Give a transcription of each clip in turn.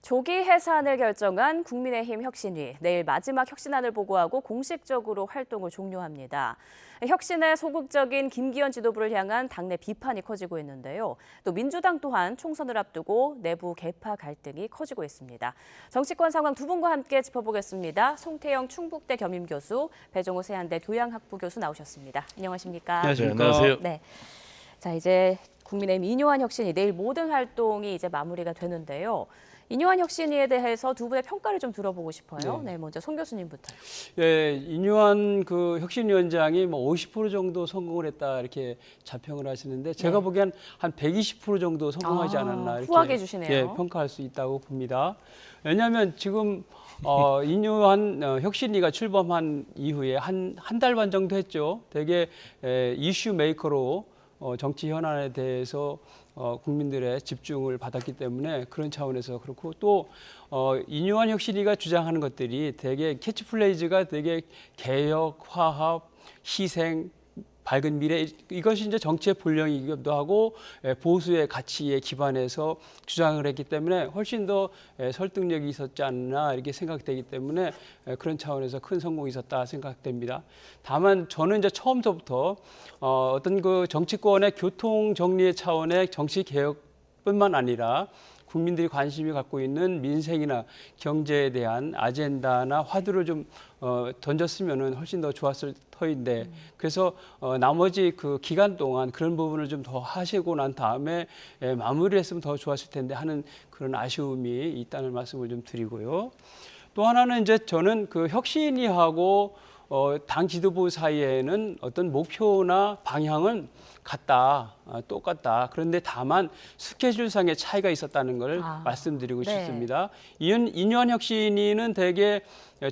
조기 해산을 결정한 국민의힘 혁신위, 내일 마지막 혁신안을 보고하고 공식적으로 활동을 종료합니다. 혁신의 소극적인 김기현 지도부를 향한 당내 비판이 커지고 있는데요. 또 민주당 또한 총선을 앞두고 내부 계파 갈등이 커지고 있습니다. 정치권 상황 두 분과 함께 짚어보겠습니다. 송태영 충북대 겸임교수, 배종호 세안대 교양학부 교수 나오셨습니다. 안녕하십니까? 안녕하세요. 네. 자, 이제 국민의힘 이뇨한 혁신이 내일 모든 활동이 이제 마무리가 되는데요. 이뇨한 혁신위에 대해서 두 분의 평가를 좀 들어보고 싶어요. 네, 먼저 송 교수님부터. 예, 이뇨한 그 혁신위원장이 뭐 50% 정도 성공을 했다 이렇게 자평을 하시는데 제가 보기엔 한 120% 정도 성공하지 않았나 이렇게 후하게 주시네요. 예, 평가할 수 있다고 봅니다. 왜냐하면 지금 이뇨한 혁신위가 출범한 이후에 한 달 반 정도 했죠. 되게 이슈 메이커로 정치 현안에 대해서 국민들의 집중을 받았기 때문에 그런 차원에서 그렇고 또 이뇨한 혁신위가 주장하는 것들이 되게 캐치플레이즈가 되게 개혁, 화합, 희생, 밝은 미래 이것이 이제 정치의 본령이기도 하고 보수의 가치에 기반해서 주장을 했기 때문에 훨씬 더 설득력이 있었지 않나 이렇게 생각되기 때문에 그런 차원에서 큰 성공이 있었다 생각됩니다. 다만 저는 이제 처음부터 어떤 그 정치권의 교통 정리의 차원의 정치 개혁뿐만 아니라 국민들이 관심이 갖고 있는 민생이나 경제에 대한 아젠다나 화두를 좀 던졌으면은 훨씬 더 좋았을 터인데 그래서 나머지 그 기간 동안 그런 부분을 좀 더 하시고 난 다음에 마무리를 했으면 더 좋았을 텐데 하는 그런 아쉬움이 있다는 말씀을 좀 드리고요. 또 하나는 이제 저는 그 혁신위하고 당 지도부 사이에는 어떤 목표나 방향은 같다, 똑같다. 그런데 다만 스케줄상의 차이가 있었다는 걸 말씀드리고 싶습니다. 이뇨한 혁신위는 되게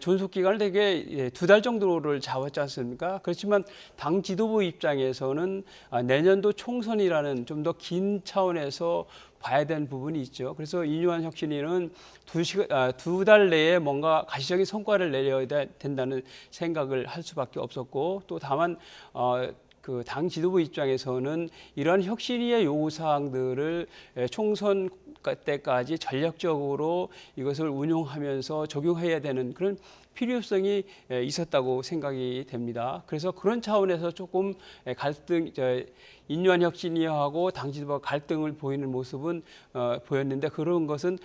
존속 기간을 되게 2달 정도를 잡았지 않습니까? 그렇지만 당 지도부 입장에서는 내년도 총선이라는 좀 더 긴 차원에서 봐야 되는 부분이 있죠. 그래서 이뇨한 혁신위는 2달 내에 뭔가 가시적인 성과를 내려야 된다는 생각을 할 수밖에 없었고 또 다만 그 당 지도부 입장에서는 이러한 혁신위의 요구사항들을 총선 때까지 전략적으로 이것을 운용하면서 적용해야 되는 그런 필요성이 있었다고 생각이 됩니다. 그래서 그런 차원에서 조금 이뇨한 혁신위하고 당 지도부가 갈등을 보이는 모습은 보였는데 그런 것은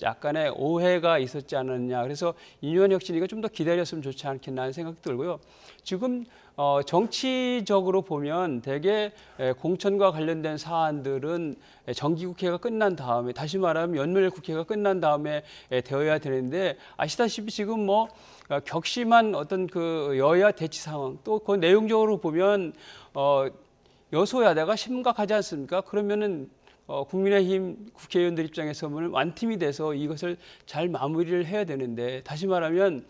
약간의 오해가 있었지 않았냐. 그래서 이뇨한 혁신위가 좀 더 기다렸으면 좋지 않겠나 하는 생각이 들고요. 지금 정치적으로 보면 대개 공천과 관련된 사안들은 정기국회가 끝난 다음에 다시 말하면 연말국회가 끝난 다음에 되어야 되는데 아시다시피 지금 뭐 격심한 어떤 그 여야 대치 상황 또 그 내용적으로 보면 여소야대가 심각하지 않습니까? 그러면은 국민의힘 국회의원들 입장에서 보면 완팀이 돼서 이것을 잘 마무리를 해야 되는데 다시 말하면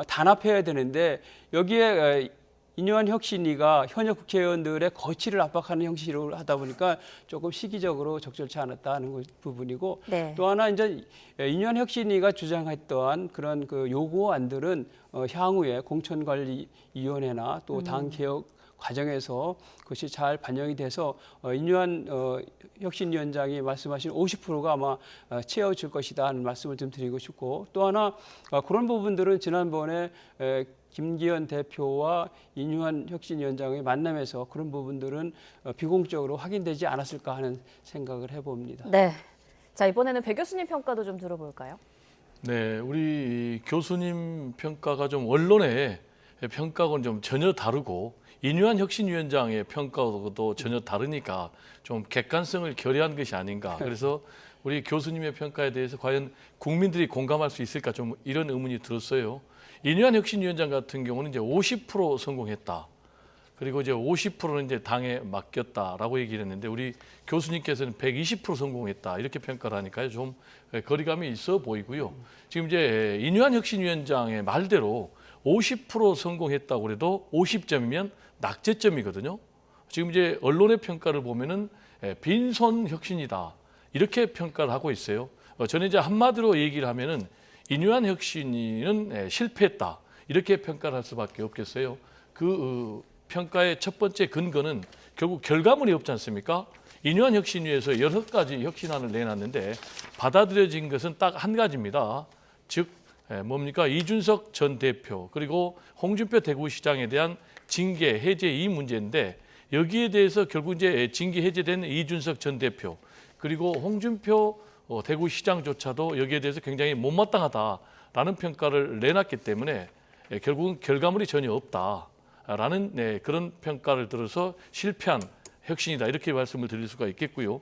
단합해야 되는데 여기에 이뇨한 혁신위가 현역 국회의원들의 거취를 압박하는 형식으로 하다 보니까 조금 시기적으로 적절치 않았다는 부분이고 또 하나 이제 이뇨한 혁신위가 주장했던 그런 그 요구안들은 향후에 공천관리위원회나 또 당 개혁 과정에서 그것이 잘 반영이 돼서 이뇨한 혁신위원장이 말씀하신 50%가 아마 채워질 것이다 하는 말씀을 좀 드리고 싶고 또 하나 그런 부분들은 지난번에 김기현 대표와 이뇨한 혁신위원장의 만남에서 그런 부분들은 비공적으로 확인되지 않았을까 하는 생각을 해봅니다. 네. 자, 이번에는 배 교수님 평가도 좀 들어볼까요? 네, 우리 교수님 평가가 좀 언론의 평가하고는 좀 전혀 다르고 이뇨한 혁신위원장의 평가도 전혀 다르니까 좀 객관성을 결여한 것이 아닌가. 그래서 우리 교수님의 평가에 대해서 과연 국민들이 공감할 수 있을까 좀 이런 의문이 들었어요. 이뇨한 혁신위원장 같은 경우는 이제 50% 성공했다. 그리고 이제 50%는 이제 당에 맡겼다라고 얘기를 했는데 우리 교수님께서는 120% 성공했다 이렇게 평가를 하니까요 좀 거리감이 있어 보이고요. 지금 이제 이뇨한 혁신위원장의 말대로 50% 성공했다고 그래도 50점이면 낙제점이거든요. 지금 이제 언론의 평가를 보면은 빈손 혁신이다 이렇게 평가를 하고 있어요. 저는 이제 한마디로 얘기를 하면은 이뇨한 혁신위는 실패했다 이렇게 평가를 할 수밖에 없겠어요. 그 평가의 첫 번째 근거는 결국 결과물이 없지 않습니까? 인유한 혁신위에서 6가지 혁신안을 내놨는데 받아들여진 것은 딱 한 가지입니다. 즉 뭡니까? 이준석 전 대표 그리고 홍준표 대구시장에 대한 징계 해제 이 문제인데 여기에 대해서 결국 이제 징계 해제된 이준석 전 대표 그리고 홍준표 대구시장조차도 여기에 대해서 굉장히 못마땅하다라는 평가를 내놨기 때문에 결국은 결과물이 전혀 없다라는 그런 평가를 들어서 실패한 혁신이다 이렇게 말씀을 드릴 수가 있겠고요.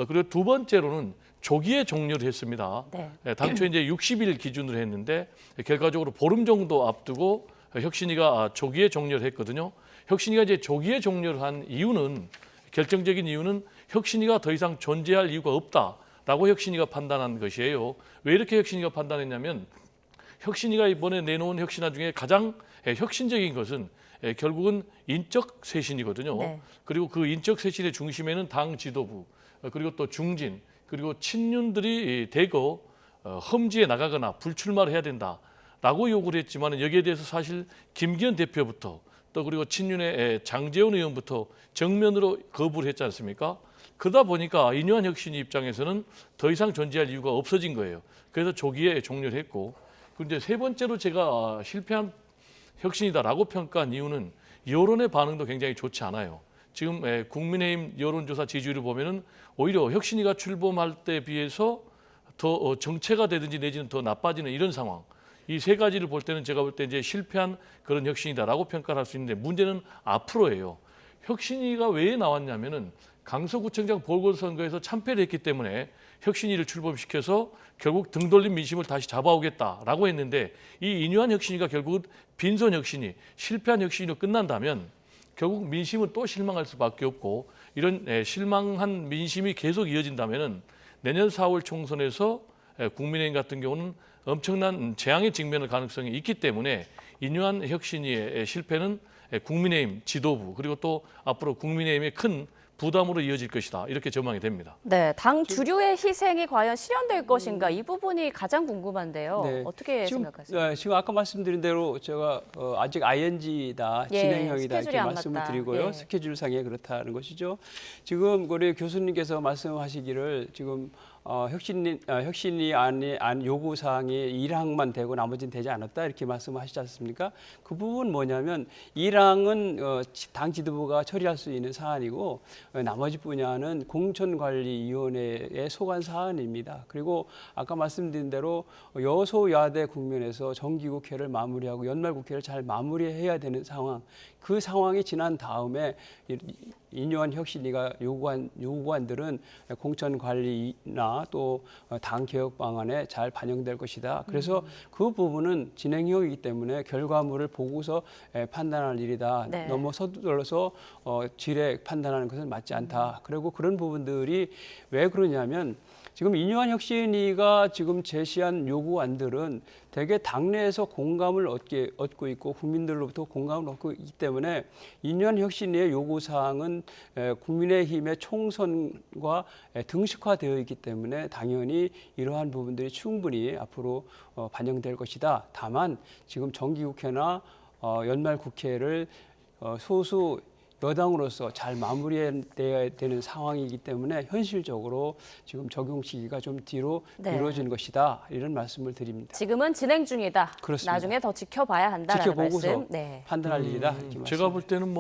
그리고 두 번째로는 조기에 종료를 했습니다. 네. 당초 이제 60일 기준으로 했는데 결과적으로 보름 정도 앞두고 혁신위가 조기에 종료를 했거든요. 혁신위가 이제 조기에 종료를 한 이유는 결정적인 이유는 혁신위가 더 이상 존재할 이유가 없다라고 혁신위가 판단한 것이에요. 왜 이렇게 혁신위가 판단했냐면 혁신위가 이번에 내놓은 혁신안 중에 가장 혁신적인 것은 결국은 인적 쇄신이거든요. 네. 그리고 그 인적 쇄신의 중심에는 당 지도부 그리고 또 중진 그리고 친윤들이 대거 험지에 나가거나 불출마를 해야 된다라고 요구를 했지만 여기에 대해서 사실 김기현 대표부터 또 그리고 친윤의 장제원 의원부터 정면으로 거부를 했지 않습니까? 그러다 보니까 인유한 혁신위 입장에서는 더 이상 존재할 이유가 없어진 거예요. 그래서 조기에 종료를 했고 그런데 세 번째로 제가 실패한 혁신이다라고 평가한 이유는 여론의 반응도 굉장히 좋지 않아요. 지금 국민의힘 여론조사 지지율을 보면은 오히려 혁신위가 출범할 때 비해서 더 정체가 되든지 내지는 더 나빠지는 이런 상황. 이 세 가지를 볼 때는 제가 볼 때 이제 실패한 그런 혁신이다라고 평가를 할 수 있는데 문제는 앞으로예요. 혁신위가 왜 나왔냐면은 강서구청장 보궐선거에서 참패를 했기 때문에 혁신위를 출범시켜서 결국 등 돌린 민심을 다시 잡아오겠다라고 했는데 이 인유한 혁신위가 결국 빈손 혁신위, 실패한 혁신위로 끝난다면 결국 민심은 또 실망할 수밖에 없고 이런 실망한 민심이 계속 이어진다면은 내년 4월 총선에서 국민의힘 같은 경우는 엄청난 재앙에 직면할 가능성이 있기 때문에 인유한 혁신위의 실패는 국민의힘 지도부 그리고 또 앞으로 국민의힘의 큰 부담으로 이어질 것이다 이렇게 전망이 됩니다. 네, 당 주류의 희생이 과연 실현될 것인가 이 부분이 가장 궁금한데요. 네. 어떻게 생각하세요? 지금 아까 말씀드린 대로 제가 아직 ING다 예, 진행형이다 스케줄이 이렇게 안 말씀을 맞다. 드리고요. 예. 스케줄상에 그렇다는 것이죠. 지금 우리 교수님께서 말씀하시기를 지금 혁신이 안 요구 사항이 1항만 되고 나머지는 되지 않았다 이렇게 말씀하시지 않습니까? 그 부분 뭐냐면 1항은 당 지도부가 처리할 수 있는 사안이고 나머지 분야는 공천관리위원회의 소관 사안입니다. 그리고 아까 말씀드린 대로 여소야대 국면에서 정기국회를 마무리하고 연말국회를 잘 마무리해야 되는 상황. 그 상황이 지난 다음에 인유한 혁신위가 요구안들은 공천관리나 또 당 개혁 방안에 잘 반영될 것이다. 그래서 그 부분은 진행형이기 때문에 결과물을 보고서 판단할 일이다. 네. 너무 서둘러서 지레 판단하는 것은 맞지 않다. 그리고 그런 부분들이 왜 그러냐면 지금 인유한 혁신위가 지금 제시한 요구안들은 대개 당내에서 공감을 얻고 있고 국민들로부터 공감을 얻고 있기 때문에 인유한 혁신위의 요구사항은 국민의힘의 총선과 등식화되어 있기 때문에 당연히 이러한 부분들이 충분히 앞으로 반영될 것이다. 다만 지금 정기국회나 연말국회를 소수 여당으로서 잘 마무리해야 되는 상황이기 때문에 현실적으로 지금 적용 시기가 좀 뒤로 네. 미뤄진 것이다. 이런 말씀을 드립니다. 지금은 진행 중이다. 그렇습니다. 나중에 더 지켜봐야 한다라는 지켜보고서 말씀. 네. 판단할 일이다. 이렇게 제가 볼 때는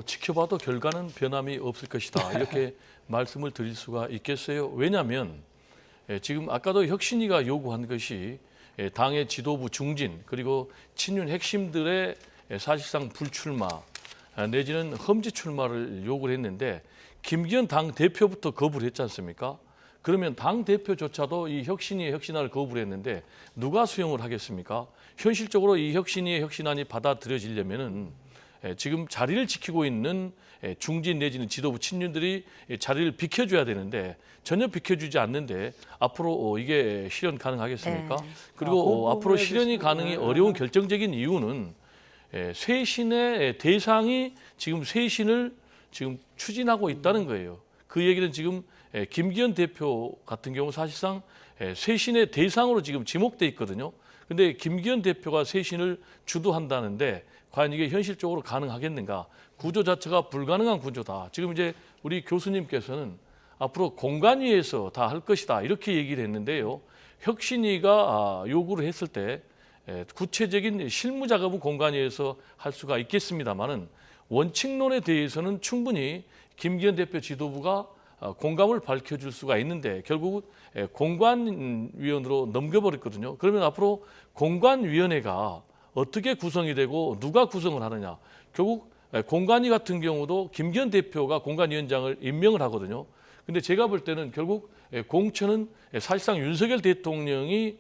지켜봐도 결과는 변함이 없을 것이다 이렇게 말씀을 드릴 수가 있겠어요. 왜냐하면 지금 아까도 혁신위가 요구한 것이 당의 지도부 중진 그리고 친윤 핵심들의 사실상 불출마 내지는 험지 출마를 요구를 했는데 김기현 당 대표부터 거부를 했지 않습니까? 그러면 당 대표조차도 이 혁신위의 혁신안을 거부를 했는데 누가 수용을 하겠습니까? 현실적으로 이 혁신위의 혁신안이 받아들여지려면은 지금 자리를 지키고 있는 중진 내지는 지도부 친윤들이 자리를 비켜줘야 되는데 전혀 비켜주지 않는데 앞으로 이게 실현 가능하겠습니까? 네. 그리고 그 앞으로 부분에 실현이 대해서- 가능이 어려운 결정적인 이유는 쇄신의 대상이 지금 쇄신을 지금 추진하고 있다는 거예요. 그 얘기는 지금 김기현 대표 같은 경우 사실상 쇄신의 대상으로 지금 지목돼 있거든요. 근데 김기현 대표가 쇄신을 주도한다는데 과연 이게 현실적으로 가능하겠는가? 구조 자체가 불가능한 구조다. 지금 이제 우리 교수님께서는 앞으로 공관위에서 다 할 것이다 이렇게 얘기를 했는데요. 혁신위가 요구를 했을 때 구체적인 실무 작업은 공관위에서 할 수가 있겠습니다만은 원칙론에 대해서는 충분히 김기현 대표 지도부가 공감을 밝혀줄 수가 있는데 결국 공관위원으로 넘겨버렸거든요. 그러면 앞으로 공관위원회가 어떻게 구성이 되고 누가 구성을 하느냐. 결국 공관위 같은 경우도 김기현 대표가 공관위원장을 임명을 하거든요. 근데 제가 볼 때는 결국 공천은 사실상 윤석열 대통령이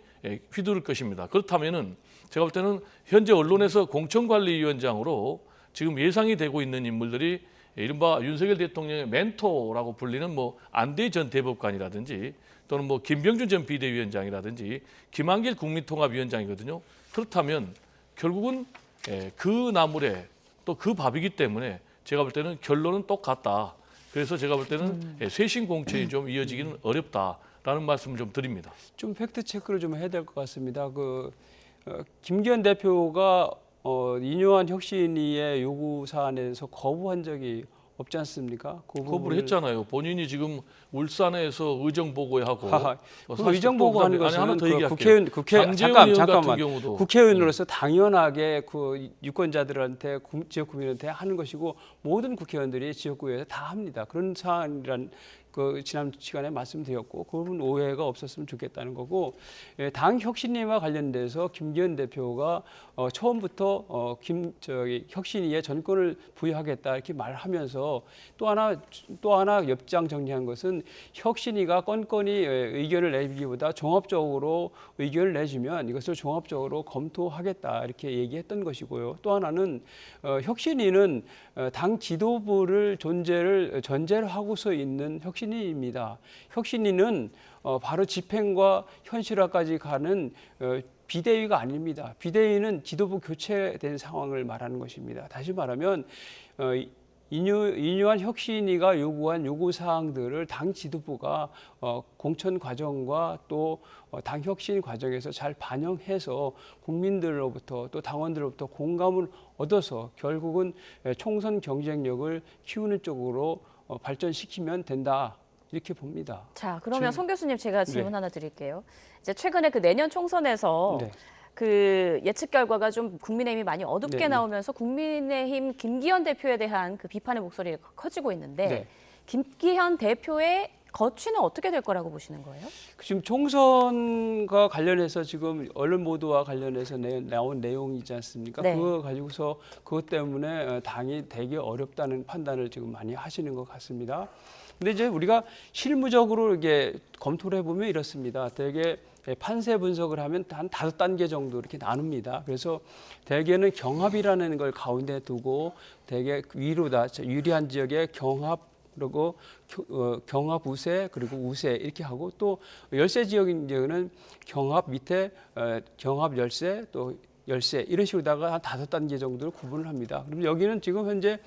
휘두를 것입니다. 그렇다면은 제가 볼 때는 현재 언론에서 공천관리위원장으로 지금 예상이 되고 있는 인물들이 이른바 윤석열 대통령의 멘토라고 불리는 뭐 안대 전 대법관이라든지 또는 뭐 김병준 전 비대위원장이라든지 김한길 국민통합위원장이거든요. 그렇다면 결국은 그 나물에 또 그 밥이기 때문에 제가 볼 때는 결론은 똑같다. 그래서 제가 볼 때는 쇄신 공천이 좀 이어지기는 어렵다라는 말씀을 좀 드립니다. 좀 팩트 체크를 좀 해야 될 것 같습니다. 김기현 대표가 인요한 혁신위의 요구 사안에 대해서 거부한 적이 없지 않습니까? 거부를 했잖아요. 본인이 지금 울산에서 의정 보고하고 의정 보고하는 것은 하나 더 잠깐만 경우도 국회의원으로서 당연하게 그 유권자들한테 지역 구민한테 하는 것이고 모든 국회의원들이 지역구에서 다 합니다. 그런 사안이란 그 지난 시간에 말씀드렸고 그 부분 오해가 없었으면 좋겠다는 거고 당 혁신위와 관련돼서 김기현 대표가 처음부터 혁신위에 전권을 부여하겠다 이렇게 말하면서 또 하나 옆장 정리한 것은 혁신위가 건건히 의견을 내기보다 종합적으로 의견을 내주면 이것을 종합적으로 검토하겠다 이렇게 얘기했던 것이고요. 또 하나는 혁신위는 당 지도부를 전제로 하고서 있는 혁신위입니다. 혁신위는 바로 집행과 현실화까지 가는 비대위가 아닙니다. 비대위는 지도부 교체된 상황을 말하는 것입니다. 다시 말하면 인요한 혁신위가 요구한 요구사항들을 당 지도부가 공천 과정과 또 당 혁신 과정에서 잘 반영해서 국민들로부터 또 당원들로부터 공감을 얻어서 결국은 총선 경쟁력을 키우는 쪽으로 발전시키면 된다. 이렇게 봅니다. 자, 그러면 송 교수님 제가 질문 네. 하나 드릴게요. 이제 최근에 그 내년 총선에서 네. 그 예측 결과가 좀 국민의힘이 많이 어둡게 네, 네. 나오면서 국민의힘 김기현 대표에 대한 그 비판의 목소리가 커지고 있는데 네. 김기현 대표의 거취는 어떻게 될 거라고 보시는 거예요? 지금 총선과 관련해서 지금 언론 보도와 관련해서 나온 내용이지 않습니까? 네. 그거 가지고서 그것 때문에 당이 되게 어렵다는 판단을 지금 많이 하시는 것 같습니다. 근데 이제 우리가 실무적으로 이게 검토를 해보면 이렇습니다. 되게 판세 분석을 하면 한 5단계 정도 이렇게 나눕니다. 그래서 대개는 경합이라는 걸 가운데 두고 되게 위로다 유리한 지역에 경합 그리고 경합 우세 그리고 우세 이렇게 하고 또 열세 지역인 경우는 경합 밑에 경합 열세 또 열세 이런 식으로다가 한 5단계 정도를 구분을 합니다. 그럼 여기는 지금 현재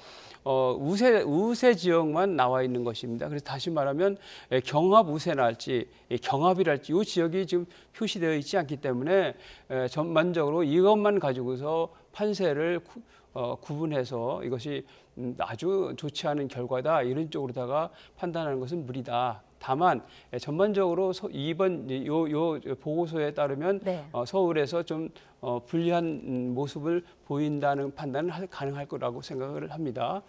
우세 지역만 나와 있는 것입니다. 그래서 다시 말하면 경합 우세랄지 경합이랄지 이 지역이 지금 표시되어 있지 않기 때문에 전반적으로 이것만 가지고서 판세를 구분해서 이것이 아주 좋지 않은 결과다 이런 쪽으로다가 판단하는 것은 무리다. 다만 전반적으로 이번 요 보고서에 따르면 네. 서울에서 좀 불리한 모습을 보인다는 판단은 가능할 거라고 생각을 합니다.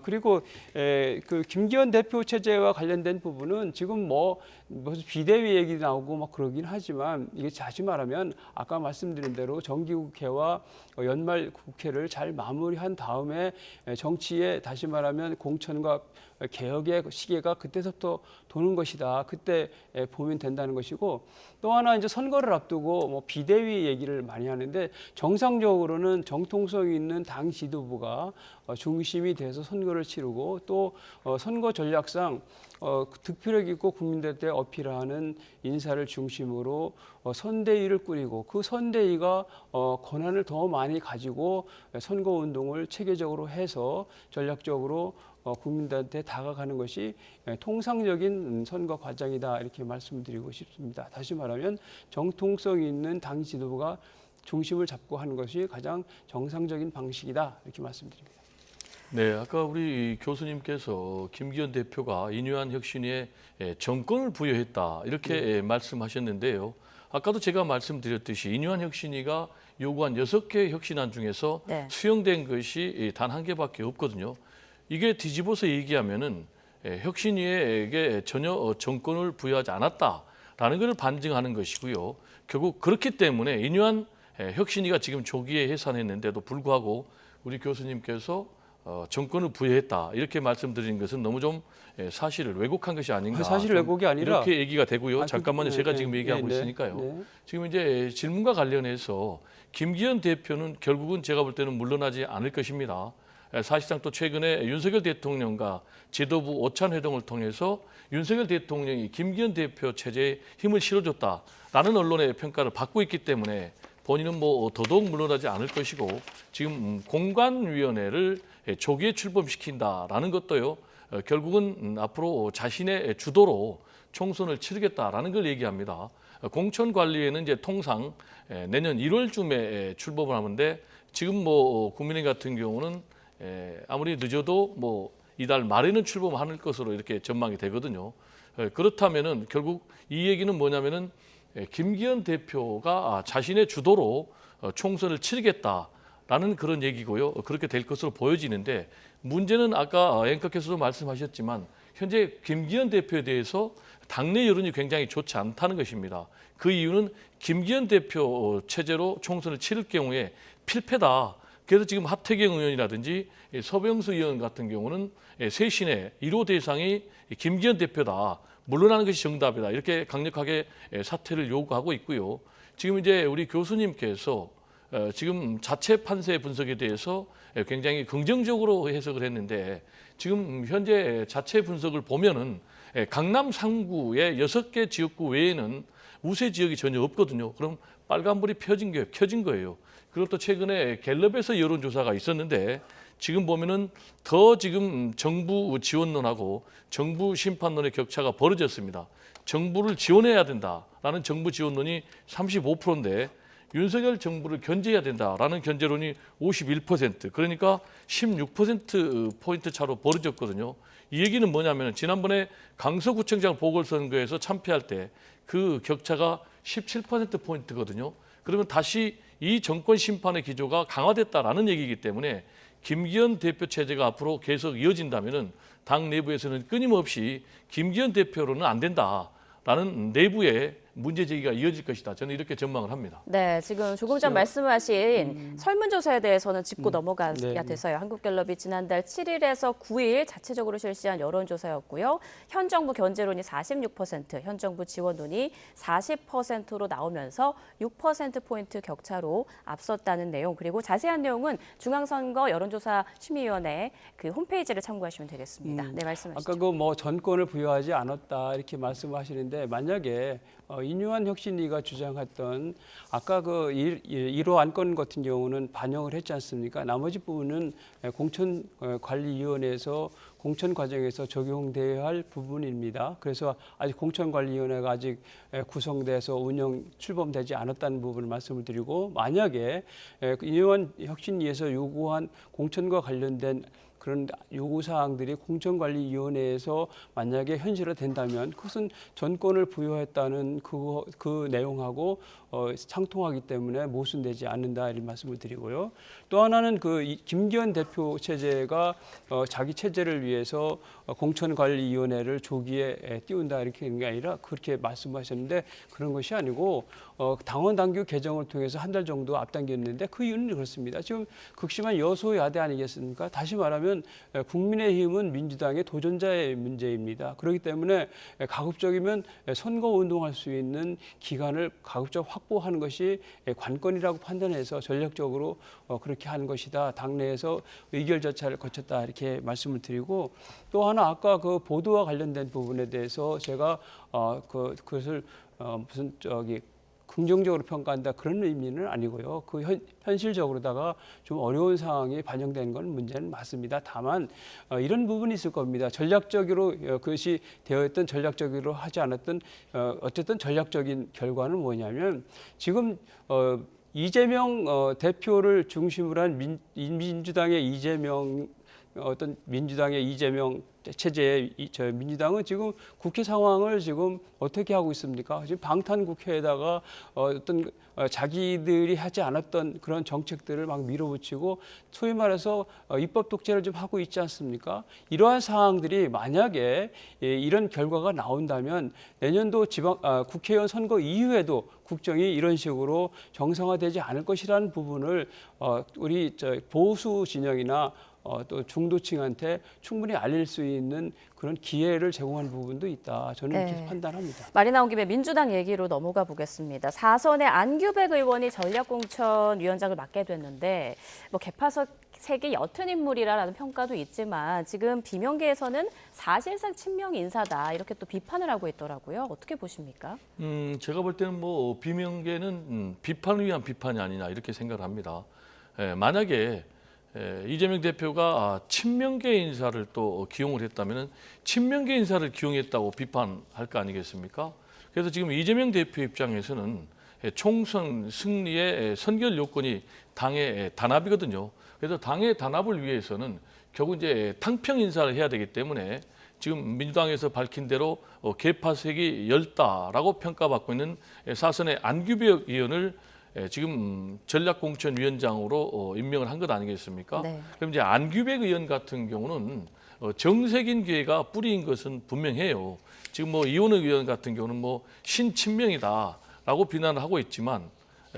그리고 그 김기현 대표 체제와 관련된 부분은 지금 무슨 비대위 얘기 나오고 막 그러긴 하지만 이게 다시 말하면 아까 말씀드린 대로 정기국회와 연말 국회를 잘 마무리한 다음에 정치에 다시 말하면 공천과 개혁의 시계가 그때부터 도는 것이다. 그때 보면 된다는 것이고 또 하나 이제 선거를 앞두고 비대위 얘기를 많이 하는데 정상적으로는 정통성 있는 당 지도부가 중심이 돼서 선거를 치르고 또 선거 전략상 득표력 있고 국민들한테 어필하는 인사를 중심으로 선대위를 꾸리고 그 선대위가 권한을 더 많이 가지고 선거운동을 체계적으로 해서 전략적으로 국민들한테 다가가는 것이 통상적인 선거 과정이다 이렇게 말씀드리고 싶습니다. 다시 말하면 정통성 있는 당 지도부가 중심을 잡고 하는 것이 가장 정상적인 방식이다 이렇게 말씀드립니다. 네, 아까 우리 교수님께서 김기현 대표가 인유한 혁신위에 정권을 부여했다 이렇게 말씀하셨는데요. 아까도 제가 말씀드렸듯이 인유한 혁신위가 요구한 6개 혁신안 중에서 네. 수용된 것이 단 한 개밖에 없거든요. 이게 뒤집어서 얘기하면은 혁신위에게 전혀 정권을 부여하지 않았다라는 것을 반증하는 것이고요. 결국 그렇기 때문에 인유한 혁신위가 지금 조기에 해산했는데도 불구하고 우리 교수님께서 정권을 부여했다 이렇게 말씀드리는 것은 너무 좀 사실을 왜곡한 것이 아닌가. 사실 왜곡이 아니라 이렇게 얘기가 되고요. 아, 잠깐만요. 네, 제가 네, 지금 얘기하고 네, 있으니까요. 네. 지금 이제 질문과 관련해서 김기현 대표는 결국은 제가 볼 때는 물러나지 않을 것입니다. 사실상 또 최근에 윤석열 대통령과 지도부 오찬 회동을 통해서 윤석열 대통령이 김기현 대표 체제에 힘을 실어줬다라는 언론의 평가를 받고 있기 때문에 본인은 뭐 더더욱 물러나지 않을 것이고 지금 공관위원회를 조기에 출범시킨다라는 것도요. 결국은 앞으로 자신의 주도로 총선을 치르겠다라는 걸 얘기합니다. 공천관리에는 이제 통상 내년 1월쯤에 출범을 하는데 지금 뭐 국민의힘 같은 경우는 아무리 늦어도 뭐 이달 말에는 출범할 것으로 이렇게 전망이 되거든요. 그렇다면은 결국 이 얘기는 뭐냐면은 김기현 대표가 자신의 주도로 총선을 치르겠다라는 그런 얘기고요. 그렇게 될 것으로 보여지는데 문제는 아까 앵커께서도 말씀하셨지만 현재 김기현 대표에 대해서 당내 여론이 굉장히 좋지 않다는 것입니다. 그 이유는 김기현 대표 체제로 총선을 치를 경우에 필패다. 그래서 지금 하태경 의원이라든지 서병수 의원 같은 경우는 쇄신의 1호 대상이 김기현 대표다. 물러나는 것이 정답이다. 이렇게 강력하게 사퇴를 요구하고 있고요. 지금 이제 우리 교수님께서 지금 자체 판세 분석에 대해서 굉장히 긍정적으로 해석을 했는데 지금 현재 자체 분석을 보면은 강남 3구의 6개 지역구 외에는 우세 지역이 전혀 없거든요. 그럼 빨간불이 켜진 거예요. 그리고 또 최근에 갤럽에서 여론조사가 있었는데 지금 보면은 더 지금 정부 지원론하고 정부 심판론의 격차가 벌어졌습니다. 정부를 지원해야 된다라는 정부 지원론이 35%인데 윤석열 정부를 견제해야 된다라는 견제론이 51%, 그러니까 16%포인트 차로 벌어졌거든요. 이 얘기는 뭐냐면 지난번에 강서구청장 보궐선거에서 참패할 때 그 격차가 17%포인트거든요. 그러면 다시 이 정권 심판의 기조가 강화됐다라는 얘기이기 때문에 김기현 대표 체제가 앞으로 계속 이어진다면은 당 내부에서는 끊임없이 김기현 대표로는 안 된다라는 내부의 문제 제기가 이어질 것이다. 저는 이렇게 전망을 합니다. 네, 지금 조금 전 말씀하신 설문조사에 대해서는 짚고 넘어가야 네. 돼서요. 한국갤럽이 지난달 7일에서 9일 자체적으로 실시한 여론조사였고요. 현 정부 견제론이 46%, 현 정부 지원론이 40%로 나오면서 6%포인트 격차로 앞섰다는 내용, 그리고 자세한 내용은 중앙선거 여론조사 심의위원회 그 홈페이지를 참고하시면 되겠습니다. 네, 말씀하시죠. 아까 그 뭐 전권을 부여하지 않았다 이렇게 말씀하시는데 만약에 인유한 혁신위가 주장했던 아까 그 1호 안건 같은 경우는 반영을 했지 않습니까? 나머지 부분은 공천관리위원회에서 공천 과정에서 적용돼야 할 부분입니다. 그래서 아직 공천관리위원회가 아직 구성돼서 운영 출범되지 않았다는 부분을 말씀을 드리고 만약에 인유한 혁신위에서 요구한 공천과 관련된 그런 요구사항들이 공천관리위원회에서 만약에 현실화된다면 그것은 전권을 부여했다는 그 내용하고 상통하기 때문에 모순되지 않는다 이런 말씀을 드리고요. 또 하나는 그 김기현 대표 체제가 자기 체제를 위해서 공천관리위원회를 조기에 띄운다 이렇게 하는 게 아니라 그렇게 말씀하셨는데 그런 것이 아니고 당원 당규 개정을 통해서 한 달 정도 앞당겼는데 그 이유는 그렇습니다. 지금 극심한 여소야대 아니겠습니까? 다시 말하면 국민의힘은 민주당의 도전자의 문제입니다. 그렇기 때문에 가급적이면 선거운동할 수 있는 기간을 가급적 확보하는 것이 관건이라고 판단해서 전략적으로 그렇게 하는 것이다. 당내에서 의결 절차를 거쳤다 이렇게 말씀을 드리고 또 하나 아까 그 보도와 관련된 부분에 대해서 제가 그것을 무슨 긍정적으로 평가한다 그런 의미는 아니고요. 그 현실적으로다가 좀 어려운 상황이 반영되는 건 문제는 맞습니다. 다만 이런 부분이 있을 겁니다. 전략적으로 그것이 되었던 전략적으로 하지 않았던 어쨌든 전략적인 결과는 뭐냐면 지금 이재명 대표를 중심으로 한 민주당의 이재명 어떤 민주당의 이재명 체제의 저 민주당은 지금 국회 상황을 지금 어떻게 하고 있습니까? 지금 방탄 국회에다가 어떤 자기들이 하지 않았던 그런 정책들을 막 밀어붙이고 소위 말해서 입법 독재를 좀 하고 있지 않습니까? 이러한 상황들이 만약에 이런 결과가 나온다면 내년도 국회의원 선거 이후에도 국정이 이런 식으로 정상화되지 않을 것이라는 부분을 우리 보수 진영이나 또 중도층한테 충분히 알릴 수 있는 그런 기회를 제공한 부분도 있다. 저는 이렇게 판단합니다. 말이 나온 김에 민주당 얘기로 넘어가 보겠습니다. 4선의 안규백 의원이 전략공천위원장을 맡게 됐는데 뭐 개파색이 옅은 인물이라는 평가도 있지만 지금 비명계에서는 사실상 친명 인사다 이렇게 또 비판을 하고 있더라고요. 어떻게 보십니까? 제가 볼 때는 뭐 비명계는 비판을 위한 비판이 아니냐 이렇게 생각을 합니다. 만약에 이재명 대표가 친명계 인사를 또 기용을 했다면 친명계 인사를 기용했다고 비판할 거 아니겠습니까? 그래서 지금 이재명 대표 입장에서는 총선 승리의 선결 요건이 당의 단합이거든요. 그래서 당의 단합을 위해서는 결국 이제 탕평 인사를 해야 되기 때문에 지금 민주당에서 밝힌 대로 개파색이 엷다라고 평가받고 있는 사선의 안규백 의원을 지금 전략공천위원장으로 임명을 한 것 아니겠습니까? 네. 그럼 이제 안규백 의원 같은 경우는 정색인 계가 뿌리인 것은 분명해요. 지금 뭐 이원호 의원 같은 경우는 뭐 신친명이다라고 비난을 하고 있지만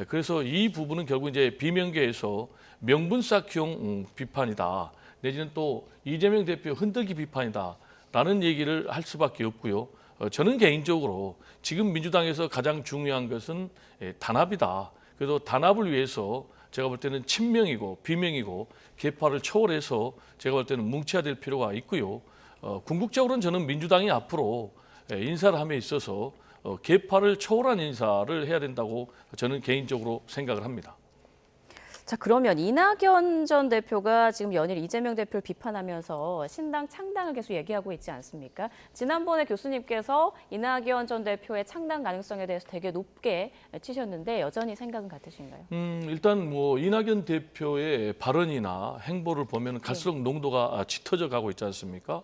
그래서 이 부분은 결국 이제 비명계에서 명분 쌓기용 비판이다. 내지는 또 이재명 대표 흔들기 비판이다라는 얘기를 할 수밖에 없고요. 저는 개인적으로 지금 민주당에서 가장 중요한 것은 단합이다. 그래서 단합을 위해서 제가 볼 때는 친명이고 비명이고 계파를 초월해서 제가 볼 때는 뭉쳐야 될 필요가 있고요. 궁극적으로는 저는 민주당이 앞으로 인사를 함에 있어서 계파를 초월한 인사를 해야 된다고 저는 개인적으로 생각을 합니다. 자, 그러면 이낙연 전 대표가 지금 연일 이재명 대표를 비판하면서 신당 창당을 계속 얘기하고 있지 않습니까? 지난번에 교수님께서 이낙연 전 대표의 창당 가능성에 대해서 되게 높게 치셨는데 여전히 생각은 같으신가요? 일단 뭐 이낙연 대표의 발언이나 행보를 보면 갈수록 농도가 짙어져 가고 있지 않습니까?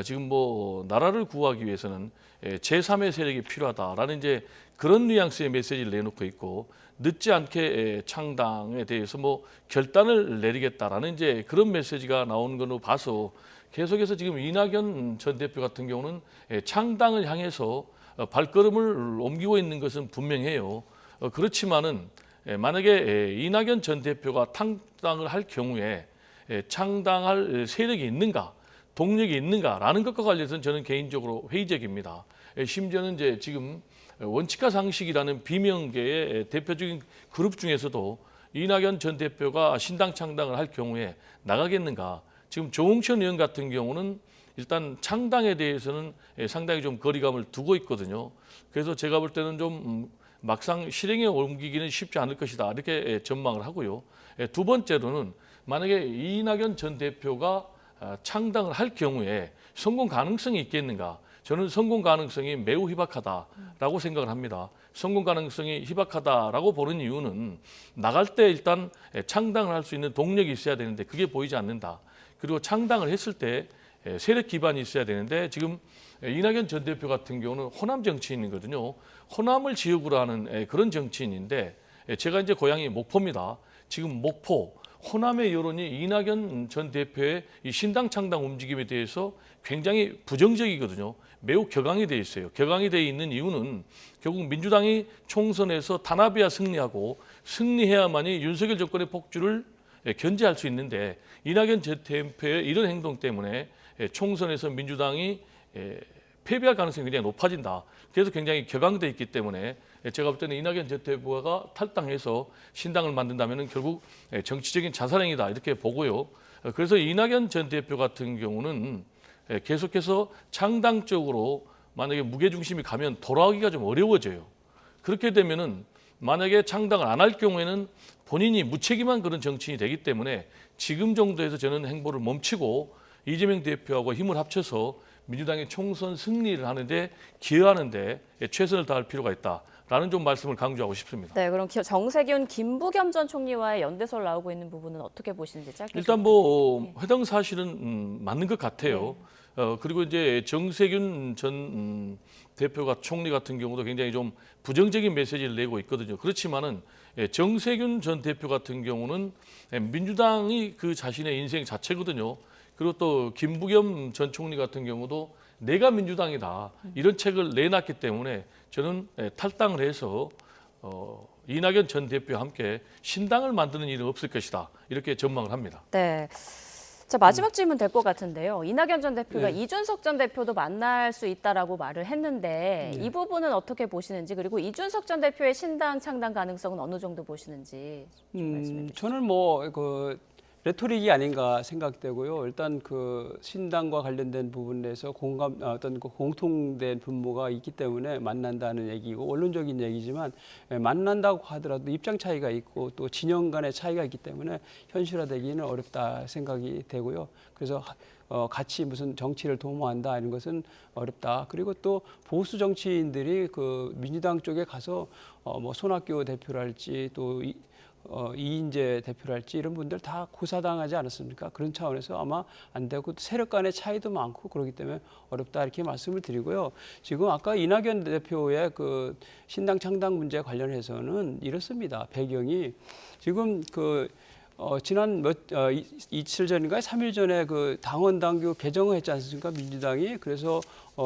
지금 뭐 나라를 구하기 위해서는 제3의 세력이 필요하다라는 이제 그런 뉘앙스의 메시지를 내놓고 있고 늦지 않게 창당에 대해서 뭐 결단을 내리겠다라는 이제 그런 메시지가 나오는 걸로 봐서 계속해서 지금 이낙연 전 대표 같은 경우는 창당을 향해서 발걸음을 옮기고 있는 것은 분명해요. 그렇지만은 만약에 이낙연 전 대표가 창당을 할 경우에 창당할 세력이 있는가, 동력이 있는가라는 것과 관련해서는 저는 개인적으로 회의적입니다. 심지어는 이제 지금 원칙과 상식이라는 비명계의 대표적인 그룹 중에서도 이낙연 전 대표가 신당 창당을 할 경우에 나가겠는가. 지금 조홍천 의원 같은 경우는 일단 창당에 대해서는 상당히 좀 거리감을 두고 있거든요. 그래서 제가 볼 때는 좀 막상 실행에 옮기기는 쉽지 않을 것이다. 이렇게 전망을 하고요. 두 번째로는 만약에 이낙연 전 대표가 창당을 할 경우에 성공 가능성이 있겠는가. 저는 성공 가능성이 매우 희박하다라고 생각을 합니다. 성공 가능성이 희박하다라고 보는 이유는 나갈 때 일단 창당을 할 수 있는 동력이 있어야 되는데 그게 보이지 않는다. 그리고 창당을 했을 때 세력 기반이 있어야 되는데 지금 이낙연 전 대표 같은 경우는 호남 정치인이거든요. 호남을 지역으로 하는 그런 정치인인데 제가 이제 고향이 목포입니다. 지금 목포 호남의 여론이 이낙연 전 대표의 이 신당 창당 움직임에 대해서 굉장히 부정적이거든요. 매우 격앙이 돼 있어요. 격앙이 돼 있는 이유는 결국 민주당이 총선에서 단합해야 승리하고 승리해야만이 윤석열 정권의 폭주를 견제할 수 있는데 이낙연 전 대표의 이런 행동 때문에 총선에서 민주당이 패배할 가능성이 굉장히 높아진다. 그래서 굉장히 격앙돼 있기 때문에 제가 볼 때는 이낙연 전 대표가 탈당해서 신당을 만든다면 결국 정치적인 자살행위다 이렇게 보고요. 그래서 이낙연 전 대표 같은 경우는 계속해서 창당 쪽으로 만약에 무게중심이 가면 돌아오기가 좀 어려워져요. 그렇게 되면은 만약에 창당을 안 할 경우에는 본인이 무책임한 그런 정치인이 되기 때문에 지금 정도에서 저는 행보를 멈추고 이재명 대표하고 힘을 합쳐서 민주당의 총선 승리를 하는데 기여하는데 최선을 다할 필요가 있다. 라는 좀 말씀을 강조하고 싶습니다. 네, 그럼 정세균, 김부겸 전 총리와의 연대설 나오고 있는 부분은 어떻게 보시는지 짧게 일단 좀 뭐 부탁드릴게요. 해당 사실은 맞는 것 같아요. 그리고 이제 정세균 전 대표가 총리 같은 경우도 굉장히 좀 부정적인 메시지를 내고 있거든요. 그렇지만은 정세균 전 대표 같은 경우는 민주당이 그 자신의 인생 자체거든요. 그리고 또 김부겸 전 총리 같은 경우도 내가 민주당이다 이런 책을 내놨기 때문에 저는 탈당을 해서 이낙연 전 대표와 함께 신당을 만드는 일은 없을 것이다 이렇게 전망을 합니다. 네. 자, 마지막 질문 될 것 같은데요. 이낙연 전 대표가 네. 이준석 전 대표도 만날 수 있다라고 말을 했는데 이 부분은 어떻게 보시는지, 그리고 이준석 전 대표의 신당 창당 가능성은 어느 정도 보시는지 좀 말씀해 주시죠. 저는 뭐 그 레토릭이 아닌가 생각되고요. 일단 그 신당과 관련된 부분에서 어떤 그 공통된 분모가 있기 때문에 만난다는 얘기고 원론적인 얘기지만 만난다고 하더라도 입장 차이가 있고 또 진영 간의 차이가 있기 때문에 현실화되기는 어렵다 생각이 되고요. 그래서 같이 무슨 정치를 도모한다 이런 것은 어렵다. 그리고 또 보수 정치인들이 그 민주당 쪽에 가서 뭐 손학규 대표랄지 또 이인재 대표랄지 이런 분들 다 고사당하지 않았습니까? 그런 차원에서 아마 안 되고 세력 간의 차이도 많고 그렇기 때문에 어렵다 이렇게 말씀을 드리고요. 지금 아까 이낙연 대표의 그 신당 창당 문제 관련해서는 이렇습니다. 배경이 지금 그 지난 이틀 전인가 3일 전에 그 당원 당규 개정을 했지 않습니까? 민주당이. 그래서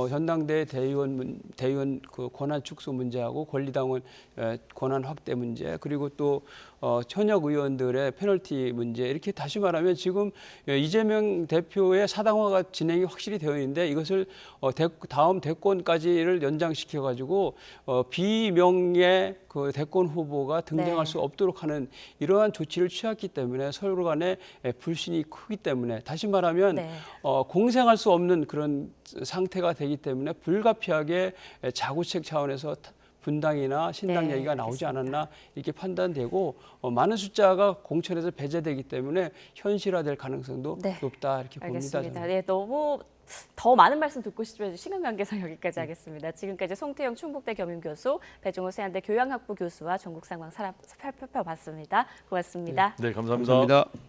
전당대 대의원 그 권한 축소 문제하고 권리당원 권한 확대 문제, 그리고 또 현역 의원들의 페널티 문제, 이렇게 다시 말하면 지금 이재명 대표의 사당화가 진행이 확실히 되어 있는데 이것을 다음 대권까지를 연장시켜 가지고 비명예 그 대권 후보가 등장할 수 없도록 하는 이러한 조치를 취했기 때문에 서로 간에 불신이 크기 때문에, 다시 말하면 공생할 수 없는 그런 상태가 되기 때문에 불가피하게 자구책 차원에서 분당이나 신당 얘기가 나오지 않았나 이렇게 판단되고, 많은 숫자가 공천에서 배제되기 때문에 현실화될 가능성도 높다 이렇게 봅니다. 알겠습니다. 네, 너무 더 많은 말씀 듣고 싶지만 시간 관계상 여기까지 하겠습니다. 지금까지 송태영 충북대 겸임교수, 배종호 세안대 교양학부 교수와 전국 상황 살펴봤습니다. 고맙습니다. 네, 감사합니다. 감사합니다.